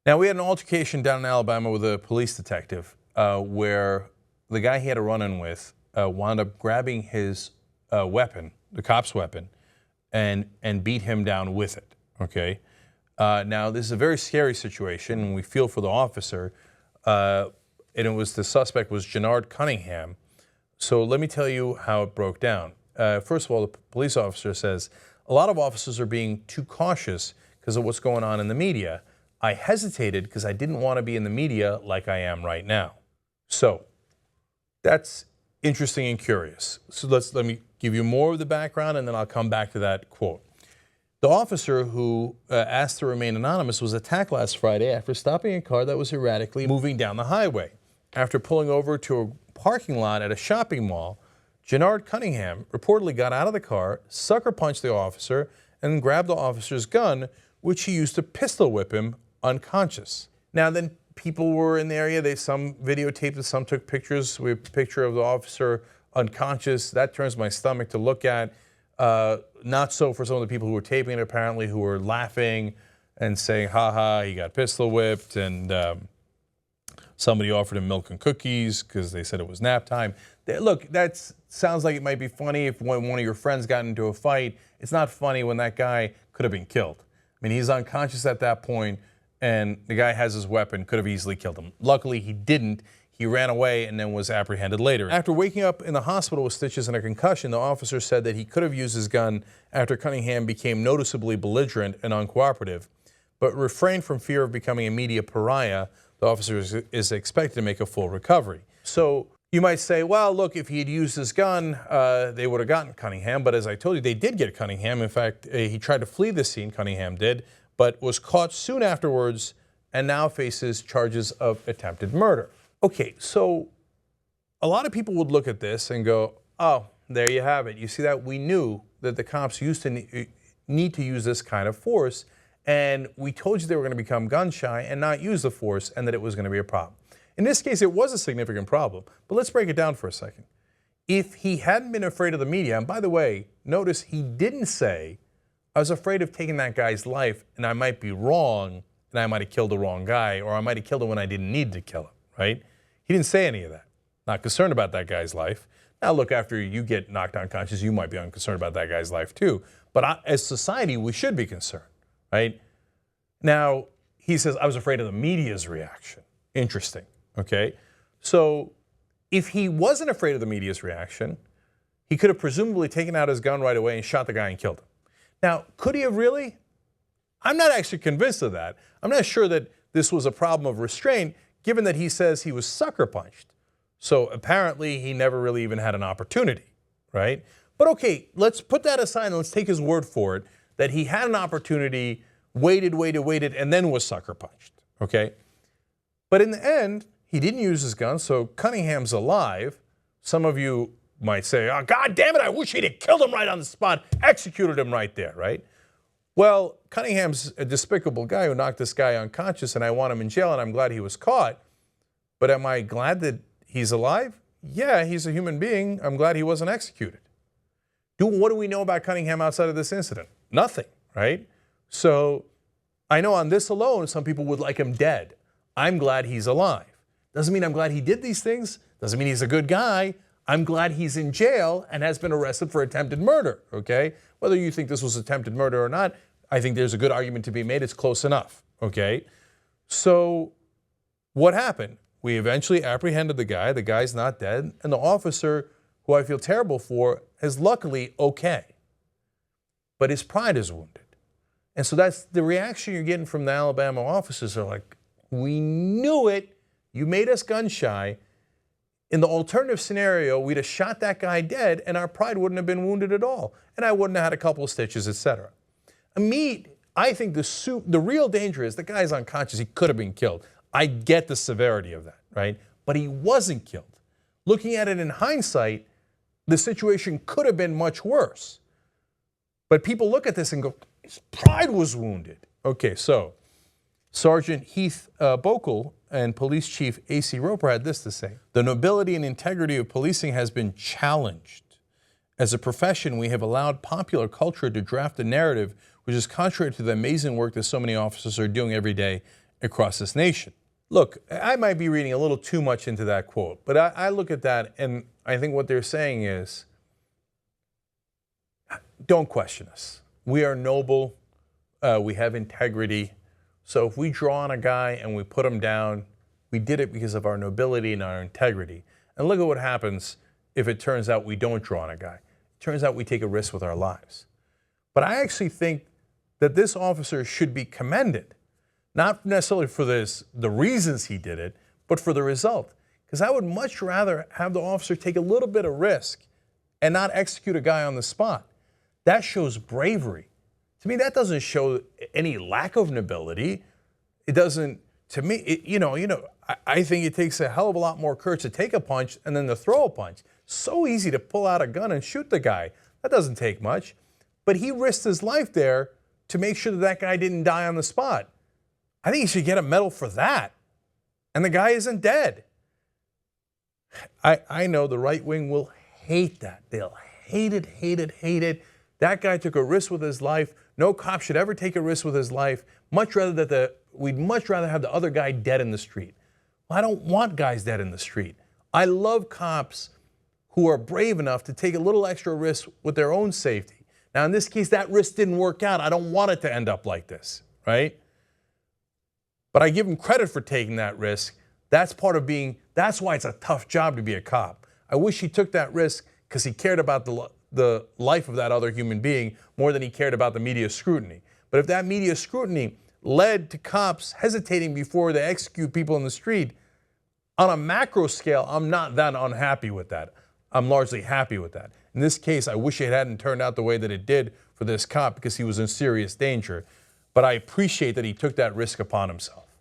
Now, we had an altercation down in Alabama with a police detective where the guy he had a run-in with wound up grabbing his weapon, the cop's weapon, and beat him down with it, okay? Now, this is a very scary situation, and we feel for the officer. And the suspect was Janard Cunningham. So let me tell you how it broke down. First of all, the police officer says, a lot of officers are being too cautious because of what's going on in the media. I hesitated because I didn't want to be in the media like I am right now. So that's interesting and curious. So let me give you more of the background, and then I'll come back to that quote. The officer who asked to remain anonymous was attacked last Friday after stopping a car that was erratically moving down the highway. After pulling over to a parking lot at a shopping mall, Janard Cunningham reportedly got out of the car, sucker punched the officer, and grabbed the officer's gun, which he used to pistol whip him unconscious. Now then, people were in the area. Some videotaped it, some took pictures. We have a picture of the officer unconscious. That turns my stomach to look at. Not so for some of the people who were taping it, apparently, who were laughing and saying, ha ha, he got pistol whipped, and somebody offered him milk and cookies because they said it was nap time. Look, that sounds like it might be funny if one of your friends got into a fight. It's not funny when that guy could have been killed. I mean, he's unconscious at that point, and the guy has his weapon, could have easily killed him. Luckily, he didn't. He ran away and then was apprehended later. After waking up in the hospital with stitches and a concussion, the officer said that he could have used his gun after Cunningham became noticeably belligerent and uncooperative, but refrained from fear of becoming a media pariah. The officer is expected to make a full recovery. So you might say, well, look, if he had used his gun, they would have gotten Cunningham. But as I told you, they did get Cunningham. In fact, he tried to flee the scene, Cunningham did, but was caught soon afterwards and now faces charges of attempted murder. Okay, so a lot of people would look at this and go, oh, there you have it. You see that? We knew that the cops used to need to use this kind of force, and we told you they were going to become gun shy and not use the force, and that it was going to be a problem. In this case, it was a significant problem, but let's break it down for a second. If he hadn't been afraid of the media, and by the way, notice he didn't say, I was afraid of taking that guy's life, and I might be wrong, and I might have killed the wrong guy, or I might have killed him when I didn't need to kill him, right? He didn't say any of that. Not concerned about that guy's life. Now, look, after you get knocked unconscious, you might be unconcerned about that guy's life too. But as society, we should be concerned, right? Now, he says, I was afraid of the media's reaction. Interesting, okay? So if he wasn't afraid of the media's reaction, he could have presumably taken out his gun right away and shot the guy and killed him. Now, could he have really? I'm not actually convinced of that. I'm not sure that this was a problem of restraint, given that he says he was sucker punched. So apparently he never really even had an opportunity, right? But okay, let's put that aside and let's take his word for it that he had an opportunity, waited, and then was sucker punched, okay? But in the end, he didn't use his gun, so Cunningham's alive. Some of you might say, oh, God damn it, I wish he'd have killed him right on the spot, executed him right there, right? Well, Cunningham's a despicable guy who knocked this guy unconscious, and I want him in jail, and I'm glad he was caught. But am I glad that he's alive? Yeah, he's a human being. I'm glad he wasn't executed. What do we know about Cunningham outside of this incident? Nothing, right? So I know on this alone, some people would like him dead. I'm glad he's alive. Doesn't mean I'm glad he did these things. Doesn't mean he's a good guy. I'm glad he's in jail and has been arrested for attempted murder, okay? Whether you think this was attempted murder or not, I think there's a good argument to be made. It's close enough, okay? So what happened? We eventually apprehended the guy. The guy's not dead. And the officer, who I feel terrible for, is luckily okay. But his pride is wounded. And so that's the reaction you're getting from the Alabama officers are like, we knew it. You made us gun shy. In the alternative scenario, we'd have shot that guy dead and our pride wouldn't have been wounded at all. And I wouldn't have had a couple of stitches, etc. I think the real danger is the guy's unconscious. He could have been killed. I get the severity of that, right? But he wasn't killed. Looking at it in hindsight, the situation could have been much worse. But people look at this and go, his pride was wounded. Okay, so Sergeant Heath Bokel and Police Chief A.C. Roper had this to say. The nobility and integrity of policing has been challenged. As a profession, we have allowed popular culture to draft a narrative which is contrary to the amazing work that so many officers are doing every day across this nation. Look, I might be reading a little too much into that quote, but I look at that and I think what they're saying is, don't question us. We are noble. We have integrity. So if we draw on a guy and we put him down, we did it because of our nobility and our integrity. And look at what happens if it turns out we don't draw on a guy. It turns out we take a risk with our lives. But I actually think that this officer should be commended, not necessarily for the reasons he did it, but for the result. Because I would much rather have the officer take a little bit of risk and not execute a guy on the spot. That shows bravery. To me, that doesn't show any lack of nobility. It doesn't, to me, I think it takes a hell of a lot more courage to take a punch and then to throw a punch. So easy to pull out a gun and shoot the guy. That doesn't take much. But he risked his life there to make sure that that guy didn't die on the spot. I think he should get a medal for that. And the guy isn't dead. I know the right wing will hate that. They'll hate it, hate it, hate it. That guy took a risk with his life. No cop should ever take a risk with his life. We'd much rather have the other guy dead in the street. Well, I don't want guys dead in the street. I love cops who are brave enough to take a little extra risk with their own safety. Now, in this case, that risk didn't work out. I don't want it to end up like this, right? But I give him credit for taking that risk. That's why it's a tough job to be a cop. I wish he took that risk because he cared about the life of that other human being more than he cared about the media scrutiny. But if that media scrutiny led to cops hesitating before they execute people in the street, on a macro scale, I'm not that unhappy with that. I'm largely happy with that. In this case, I wish it hadn't turned out the way that it did for this cop because he was in serious danger. But I appreciate that he took that risk upon himself.